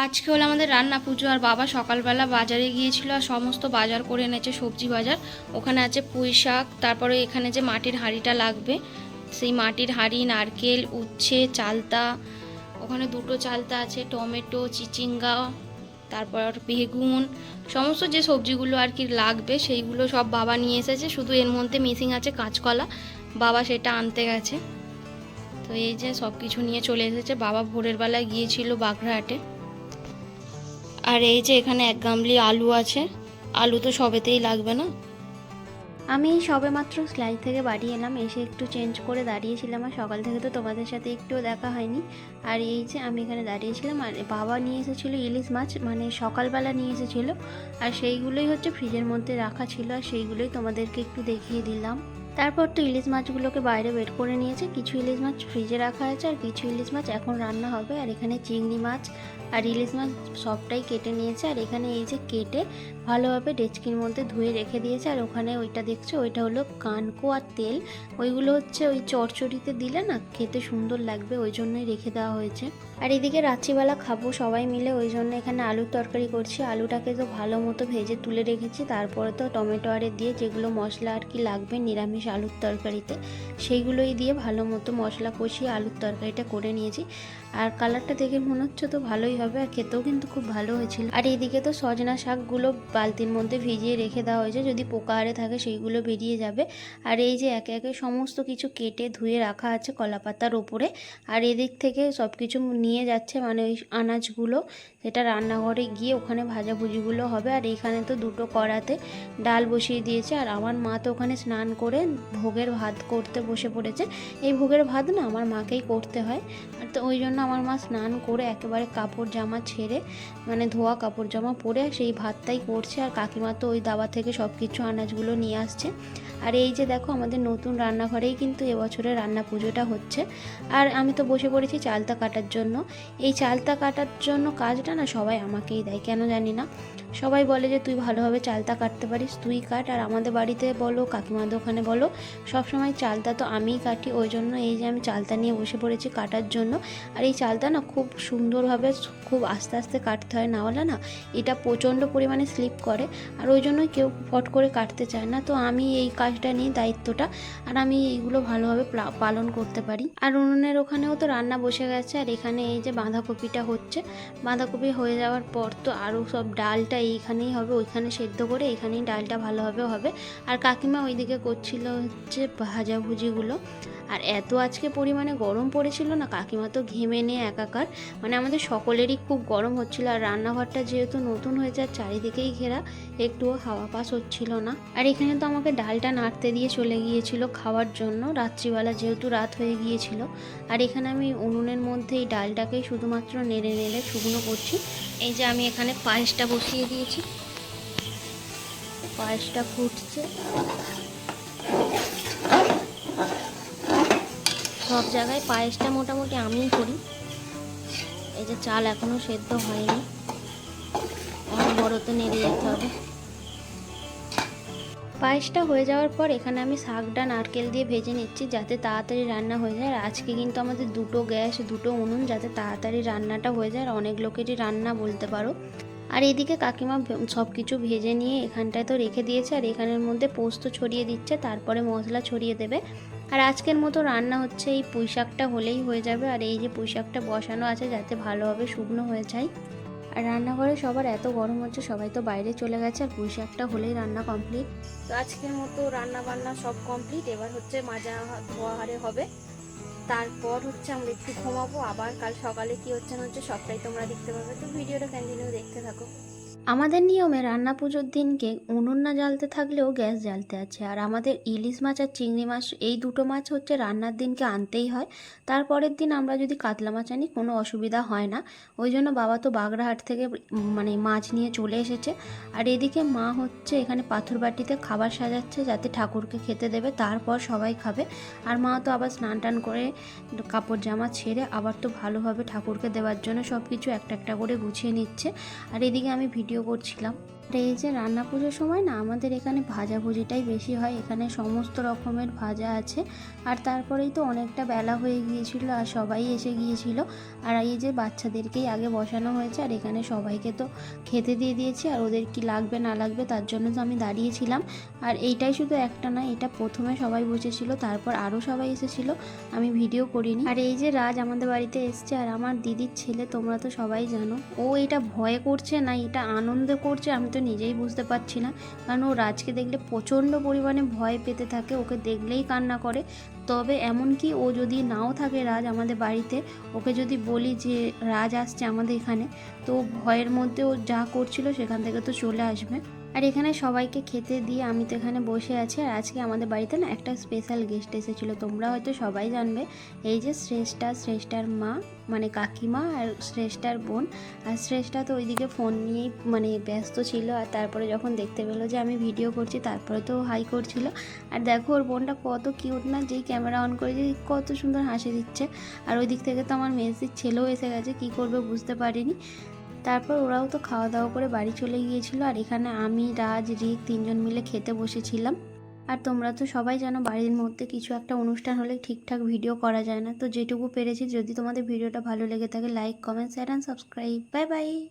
আজকে হলো আমাদের রান্না পুজো। আর বাবা সকালবেলা বাজারে গিয়েছিল আর সমস্ত বাজার করে এনেছে, সবজি বাজার। ওখানে আছে পুঁই শাক, তারপরে এখানে যে মাটির হাঁড়িটা লাগবে সেই মাটির হাঁড়ি, নারকেল, উচ্ছে, চালতা, ওখানে দুটো চালতা আছে, টমেটো, চিচিঙ্গা, তারপর বেগুন, সমস্ত যে সবজিগুলো আর কি লাগবে সেইগুলো সব বাবা নিয়ে এসেছে। শুধু এর মধ্যে মিসিং আছে কাঁচকলা, বাবা সেটা আনতে গেছে। তো এই যে সব কিছু নিয়ে চলে এসেছে। বাবা ভোরের বেলায় গিয়েছিল বাগড়াহাটে। আর এই যে এখানে 1 গামলি আলু আছে। আলু তো সবেতেই লাগবে না। আমি সবে মাত্র সেলাই থেকে বাড়ি এলাম, এসে একটু চেঞ্জ করে দাঁড়িয়েছিলাম। আর সকাল থেকে তো তোমাদের সাথে একটুও দেখা হয়নি। আর এই যে আমি এখানে দাঁড়িয়েছিলাম, আর বাবা নিয়ে এসেছিলো ইলিশ মাছ, মানে সকালবেলা নিয়ে এসেছিলো। আর সেইগুলোই হচ্ছে ফ্রিজের মধ্যে রাখা ছিল, আর সেইগুলোই তোমাদেরকে একটু দেখিয়ে দিলাম। তারপর তো ইলিশ মাছগুলোকে বাইরে বের করে নিয়েছে। কিছু ইলিশ মাছ ফ্রিজে রাখা আছে, আর কিছু ইলিশ মাছ এখন রান্না হবে। আর এখানে চিংড়ি মাছ আর ইলিশ মাছ সবটাই কেটে নিয়েছে। আর এখানে এই যে কেটে ভালোভাবে ডেচকির মধ্যে ধুয়ে রেখে দিয়েছে। আর ওখানে ওইটা দেখছো, ওইটা হলো কানকো আর তেল। ওইগুলো হচ্ছে ওই চচ্চড়িতে দিলে না খেতে সুন্দর লাগবে, ওই জন্যই রেখে দেওয়া হয়েছে। আর এদিকে রাত্রিবেলা খাবো সবাই মিলে, ওই জন্য এখানে আলুর তরকারি করছি। আলুটাকে তো ভালো মতো ভেজে তুলে রেখেছি। তারপরে তো টমেটো আরে দিয়ে যেগুলো মশলা আর কি লাগবে নিরামিষ আলুর তরকারিতে, সেইগুলোই দিয়ে ভালো মতো মশলা কষিয়ে আলুর তরকারিটা করে নিয়েছি। আর কালারটা দেখে মনে হচ্ছে তো ভালোই হবে, আর খেতেও কিন্তু খুব ভালো হয়েছিল। আর এইদিকে তো সজনা শাকগুলো বালতির মধ্যে ভিজিয়ে রেখে দেওয়া হয়েছে, যদি পোকা আরে থাকে সেইগুলো বেরিয়ে যাবে। আর এই যে একে একে সমস্ত কিছু কেটে ধুয়ে রাখা আছে কলা পাতার ওপরে। আর এদিক থেকে সব কিছু নিয়ে যাচ্ছে, মানে ওই আনাজগুলো, সেটা রান্নাঘরে গিয়ে ওখানে ভাজাভুজিগুলো হবে। আর এইখানে তো দুটো কড়াতে ডাল বসিয়ে দিয়েছে। আর আমার মা তো ওখানে স্নান করে ভোগের ভাত করতে বসে পড়েছে। এই ভোগের ভাত না আমার মাকেই করতে হয়। আর তো ওই জন্য আমার মা স্নান করে একেবারে কাপড় জামা ছেড়ে, মানে ধোয়া কাপড় জামা পরে সেই ভাতটাই করছে। আর কাকিমা তো ওই দাবা থেকে সব কিছু আনাজগুলো নিয়ে আসছে। আর এই যে দেখো আমাদের নতুন রান্নাঘরেই কিন্তু এবছরের রান্না পুজোটা হচ্ছে। আর আমি তো বসে পড়েছি চালতা কাটার জন্য। এই চালতা কাটার জন্য কাজটা না সবাই আমাকেই দেয়, কেন জানি না। সবাই বলে যে তুই ভালোভাবে চালতা কাটতে পারিস, তুই কাট। আর আমাদের বাড়িতে বলো, কাকিমাদের ওখানে বলো, সবসময় চালতা তো আমিই কাটি। ওই জন্য এই যে আমি চালতা নিয়ে বসে পড়েছি কাটার জন্য। আর এই চালতা না খুব সুন্দরভাবে খুব আস্তে আস্তে কাটতে হয়, না হলে না এটা প্রচণ্ড পরিমাণে স্লিপ করে। আর ওই জন্য কেউ ফট করে কাটতে চায় না। তো আমি এই কাজটা নিই দায়িত্বটা, আর আমি এইগুলো ভালোভাবে পালন করতে পারি। আর উনুনের ওখানেও তো রান্না বসে গেছে। আর এখানে এই যে বাঁধাকপিটা হচ্ছে, বাঁধাকপি হয়ে যাওয়ার পর তো আরও সব ডালটা এইখানেই হবে, ওইখানে সেদ্ধ করে এখানেই ডালটা ভালোভাবে হবে। আর কাকিমা ওইদিকে করছিল হচ্ছে ভাজাভুজিগুলো। আর এত আজকে পরিমাণে গরম পড়েছিল না, কাকিমা তো ঘেমে নিয়ে একাকার, মানে আমাদের সকলেরই খুব গরম হচ্ছিল। আর রান্নাঘরটা যেহেতু নতুন হয়েছে আর চারিদিকেই ঘেরা, একটুও হাওয়া পাস হচ্ছিল না। আর এখানে তো আমাকে ডালটা নাড়তে দিয়ে চলে গিয়েছিল খাওয়ার জন্য, রাত্রিবেলা যেহেতু রাত হয়ে গিয়েছিল। আর এখানে আমি উনুনের মধ্যে এই ডালটাকেই শুধুমাত্র নেড়ে নেড়ে শুকনো করছি। এই যে আমি এখানে পায়েসটা বসিয়ে দিয়েছি, পায়েসটা ফুটছে। সব জায়গায় পায়েসটা মোটামুটি আমিই করি। এই যে চাল এখনো সেদ্ধ হয়নি, বড়তে নেড়ে যেতে হবে। পায়েসটা হয়ে যাওয়ার পর এখানে আমি শাকটা নারকেল দিয়ে ভেজে নিচ্ছি, যাতে তাড়াতাড়ি রান্না হয়ে যায়। আর আজকে কিন্তু আমাদের দুটো গ্যাস, দুটো উনুন, যাতে তাড়াতাড়ি রান্নাটা হয়ে যায়। আর অনেক লোকেরই রান্না বলতে পারো। আর এদিকে কাকিমা সব কিছু ভেজে নিয়ে এখানটায় তো রেখে দিয়েছে। আর এখানের মধ্যে পোস্ত ছড়িয়ে দিচ্ছে, তারপরে মশলা ছড়িয়ে দেবে। আর আজকের মতো রান্না হচ্ছে এই পুঁই শাকটা হলেই হয়ে যাবে। আর এই যে পুঁই শাকটা বসানো আছে যাতে ভালোভাবে শুকনো হয়ে যায়। আর রান্নাঘরে সবার এত গরম হচ্ছে, সবাই তো বাইরে চলে গেছে। আর পুঁই শাকটা হলেই রান্না কমপ্লিট। তো আজকের মতো রান্না বান্না সব কমপ্লিট। এবার হচ্ছে মাজা ধোয়া হারে হবে, তারপর হচ্ছে আমরা একটু ঘুমাবো। আবার কাল সকালে কি হচ্ছে না হচ্ছে সবটাই তোমরা দেখতে পাবে, তো ভিডিওটা কন্টিনিউ দেখতে থাকো। আমাদের নিয়মে রান্না পুজোর দিনকে উনুন না জ্বালতে থাকলেও গ্যাস জ্বালতে আছে। আর আমাদের ইলিশ মাছ আর চিংড়ি মাছ, এই দুটো মাছ হচ্ছে রান্নার দিনকে আনতেই হয়। তারপরের দিন আমরা যদি কাতলা মাছ আনি কোনো অসুবিধা হয় না। ওই জন্য বাবা তো বাগড়াহাট থেকে মানে মাছ নিয়ে চলে এসেছে। আর এদিকে মা হচ্ছে এখানে পাথর বাটিতে খাবার সাজাচ্ছে, যাতে ঠাকুরকে খেতে দেবে, তারপর সবাই খাবে। আর মা তো আবার স্নান টান করে কাপড় জামা ছেড়ে আবার তো ভালোভাবে ঠাকুরকে দেওয়ার জন্য সব কিছু একটা একটা করে গুছিয়ে নিচ্ছে। আর এদিকে আমি ভিডিও করছিলাম। আর এই যে রান্না পুজোর সময় না আমাদের এখানে ভাজাভুজিটাই বেশি হয়, এখানে সমস্ত রকমের ভাজা আছে। আর তারপরেই তো অনেকটা বেলা হয়ে গিয়েছিল আর সবাই এসে গিয়েছিল। আর এই যে বাচ্চাদেরকেই আগে বসানো হয়েছে আর এখানে সবাইকে তো খেতে দিয়ে দিয়েছি, আর ওদের কি লাগবে না লাগবে তার জন্য তো আমি দাঁড়িয়েছিলাম। আর এইটাই শুধু একটা না, এটা প্রথমে সবাই বসেছিল, তারপর আরও সবাই এসেছিল, আমি ভিডিও করিনি। আর এই যে রাজ আমাদের বাড়িতে এসছে, আর আমার দিদির ছেলে তোমরা তো সবাই জানো, ও এটা ভয়ে করছে না এটা আনন্দে করছে আমি তো নিজেই বুঝতে পারছি না। কারণ ও রাজকে দেখলে প্রচণ্ড পরিমাণে ভয় পেতে থাকে, ওকে দেখলেই কান্না করে। তবে এমনকি ও যদি নাও থাকে রাজ আমাদের বাড়িতে, ওকে যদি বলি যে রাজ আসছে আমাদের এখানে, তো ভয়ের মধ্যে ও যা করছিল সেখান থেকে তো চলে আসবে। আর এখানে সবাইকে খেতে দিয়ে আমি তো এখানে বসে আছি। আর আজকে আমাদের বাড়িতে না একটা স্পেশাল গেস্ট এসেছিলো, তোমরা হয়তো সবাই জানবে। এই যে শ্রেষ্ঠার মা মানে কাকিমা আর শ্রেষ্ঠার বোন। আর শ্রেষ্ঠা তো ওইদিকে ফোন নিয়েই মানে ব্যস্ত ছিল, আর তারপরে যখন দেখতে পেলো যে আমি ভিডিও করছি তারপরে তো হাই করছিল। আর দেখো ওর বোনটা কত কিউট না, যেই ক্যামেরা অন করে যে কত সুন্দর হাসি দিচ্ছে। আর ওই দিক থেকে তো আমার মেসির ছেলেও এসে গেছে, কী করবে বুঝতে পারিনি। তারপর ওরাও তো খাওয়া দাওয়া করে বাড়ি চলে গিয়েছিল। আর এখানে আমি রাজ রিক তিনজন মিলে খেতে বসেছিলাম। আর তোমরা তো সবাই জানো বাড়ির মধ্যে কিছু একটা অনুষ্ঠান হলে ঠিকঠাক ভিডিও করা যায় না, তো যেটুকু পেরেছি। যদি তোমাদের ভিডিওটা ভালো লেগে থাকে like comment share and subscribe. Bye bye.